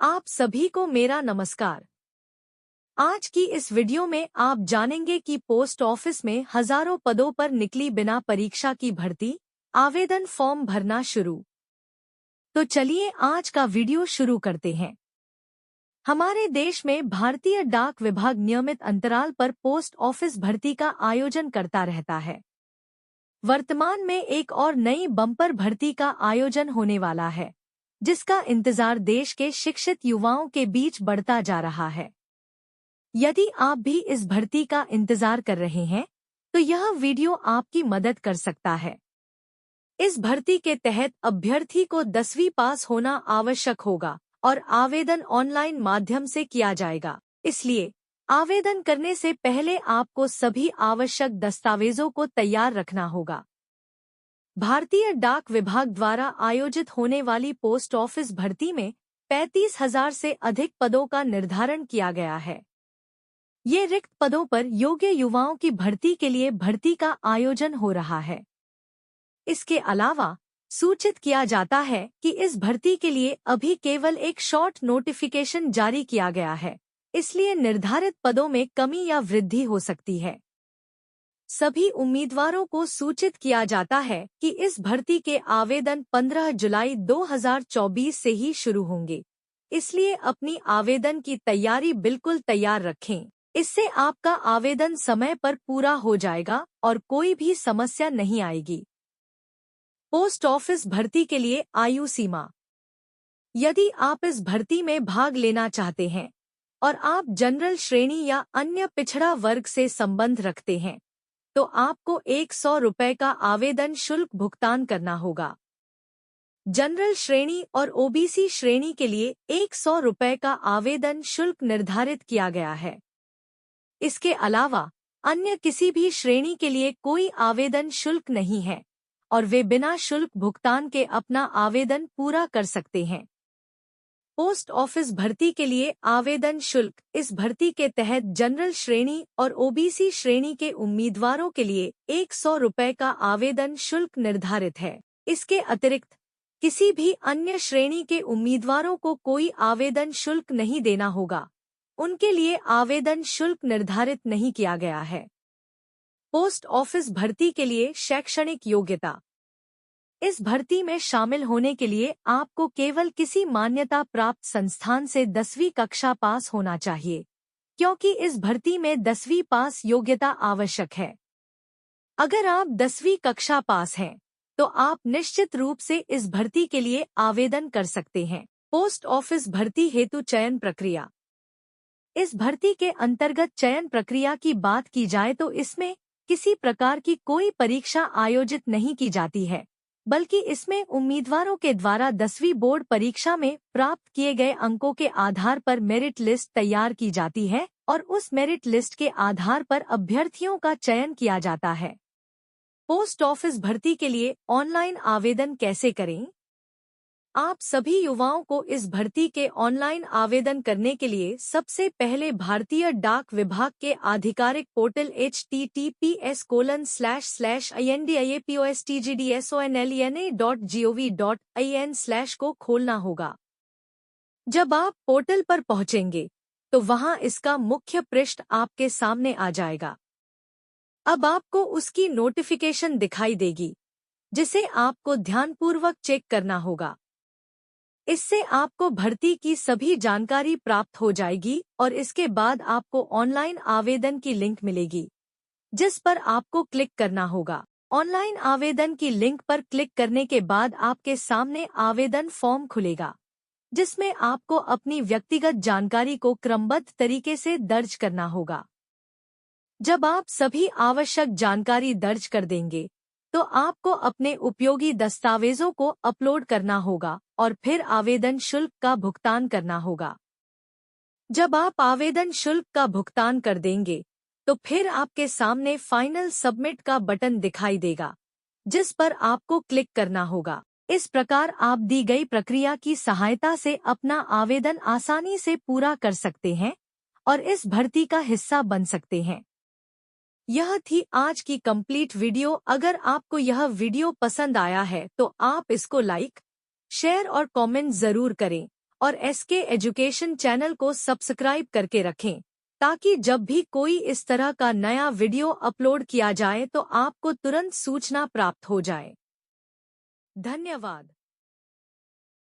आप सभी को मेरा नमस्कार। आज की इस वीडियो में आप जानेंगे कि पोस्ट ऑफिस में हजारों पदों पर निकली बिना परीक्षा की भर्ती, आवेदन फॉर्म भरना शुरू। तो चलिए आज का वीडियो शुरू करते हैं। हमारे देश में भारतीय डाक विभाग नियमित अंतराल पर पोस्ट ऑफिस भर्ती का आयोजन करता रहता है। वर्तमान में एक और नई बम्पर भर्ती का आयोजन होने वाला है, जिसका इंतजार देश के शिक्षित युवाओं के बीच बढ़ता जा रहा है। यदि आप भी इस भर्ती का इंतजार कर रहे हैं, तो यह वीडियो आपकी मदद कर सकता है। इस भर्ती के तहत अभ्यर्थी को 10वीं पास होना आवश्यक होगा और आवेदन ऑनलाइन माध्यम से किया जाएगा। इसलिए आवेदन करने से पहले आपको सभी आवश्यक दस्तावेजों को तैयार रखना होगा। भारतीय डाक विभाग द्वारा आयोजित होने वाली पोस्ट ऑफिस भर्ती में 35,000 से अधिक पदों का निर्धारण किया गया है। ये रिक्त पदों पर योग्य युवाओं की भर्ती के लिए भर्ती का आयोजन हो रहा है। इसके अलावा सूचित किया जाता है कि इस भर्ती के लिए अभी केवल एक शॉर्ट नोटिफिकेशन जारी किया गया है, इसलिए निर्धारित पदों में कमी या वृद्धि हो सकती है। सभी उम्मीदवारों को सूचित किया जाता है कि इस भर्ती के आवेदन 15 जुलाई 2024 से ही शुरू होंगे, इसलिए अपनी आवेदन की तैयारी बिल्कुल तैयार रखें। इससे आपका आवेदन समय पर पूरा हो जाएगा और कोई भी समस्या नहीं आएगी। पोस्ट ऑफिस भर्ती के लिए आयु सीमा। यदि आप इस भर्ती में भाग लेना चाहते हैं और आप जनरल श्रेणी या अन्य पिछड़ा वर्ग से संबंध रखते हैं, तो आपको 100 रुपये का आवेदन शुल्क भुगतान करना होगा। जनरल श्रेणी और ओबीसी श्रेणी के लिए 100 रुपये का आवेदन शुल्क निर्धारित किया गया है। इसके अलावा अन्य किसी भी श्रेणी के लिए कोई आवेदन शुल्क नहीं है और वे बिना शुल्क भुगतान के अपना आवेदन पूरा कर सकते हैं। पोस्ट ऑफिस भर्ती के लिए आवेदन शुल्क। इस भर्ती के तहत जनरल श्रेणी और ओबीसी श्रेणी के उम्मीदवारों के लिए 100 रुपये का आवेदन शुल्क निर्धारित है। इसके अतिरिक्त किसी भी अन्य श्रेणी के उम्मीदवारों को कोई आवेदन शुल्क नहीं देना होगा। उनके लिए आवेदन शुल्क निर्धारित नहीं किया गया है। पोस्ट ऑफिस भर्ती के लिए शैक्षणिक योग्यता। इस भर्ती में शामिल होने के लिए आपको केवल किसी मान्यता प्राप्त संस्थान से 10वीं कक्षा पास होना चाहिए, क्योंकि इस भर्ती में 10वीं पास योग्यता आवश्यक है। अगर आप 10वीं कक्षा पास हैं, तो आप निश्चित रूप से इस भर्ती के लिए आवेदन कर सकते हैं। पोस्ट ऑफिस भर्ती हेतु चयन प्रक्रिया। इस भर्ती के अंतर्गत चयन प्रक्रिया की बात की जाए तो इसमें किसी प्रकार की कोई परीक्षा आयोजित नहीं की जाती है, बल्कि इसमें उम्मीदवारों के द्वारा 10वीं बोर्ड परीक्षा में प्राप्त किए गए अंकों के आधार पर मेरिट लिस्ट तैयार की जाती है और उस मेरिट लिस्ट के आधार पर अभ्यर्थियों का चयन किया जाता है। पोस्ट ऑफिस भर्ती के लिए ऑनलाइन आवेदन कैसे करें? आप सभी युवाओं को इस भर्ती के ऑनलाइन आवेदन करने के लिए सबसे पहले भारतीय डाक विभाग के आधिकारिक पोर्टल https://indiapostgdsonlena.gov.in/ को खोलना होगा। जब आप पोर्टल पर पहुंचेंगे, तो वहां इसका मुख्य पृष्ठ आपके सामने आ जाएगा। अब आपको उसकी नोटिफिकेशन दिखाई देगी, जिसे आपको ध्यानपूर्वक चेक करना होगा। इससे आपको भर्ती की सभी जानकारी प्राप्त हो जाएगी और इसके बाद आपको ऑनलाइन आवेदन की लिंक मिलेगी, जिस पर आपको क्लिक करना होगा। ऑनलाइन आवेदन की लिंक पर क्लिक करने के बाद आपके सामने आवेदन फॉर्म खुलेगा, जिसमें आपको अपनी व्यक्तिगत जानकारी को क्रमबद्ध तरीके से दर्ज करना होगा। जब आप सभी आवश्यक जानकारी दर्ज कर देंगे, तो आपको अपने उपयोगी दस्तावेजों को अपलोड करना होगा और फिर आवेदन शुल्क का भुगतान करना होगा। जब आप आवेदन शुल्क का भुगतान कर देंगे, तो फिर आपके सामने फाइनल सबमिट का बटन दिखाई देगा, जिस पर आपको क्लिक करना होगा। इस प्रकार आप दी गई प्रक्रिया की सहायता से अपना आवेदन आसानी से पूरा कर सकते हैं और इस भर्ती का हिस्सा बन सकते हैं। यह थी आज की कंप्लीट वीडियो। अगर आपको यह वीडियो पसंद आया है तो आप इसको लाइक, शेयर और कमेंट जरूर करें और SK एजुकेशन चैनल को सब्सक्राइब करके रखें, ताकि जब भी कोई इस तरह का नया वीडियो अपलोड किया जाए तो आपको तुरंत सूचना प्राप्त हो जाए। धन्यवाद।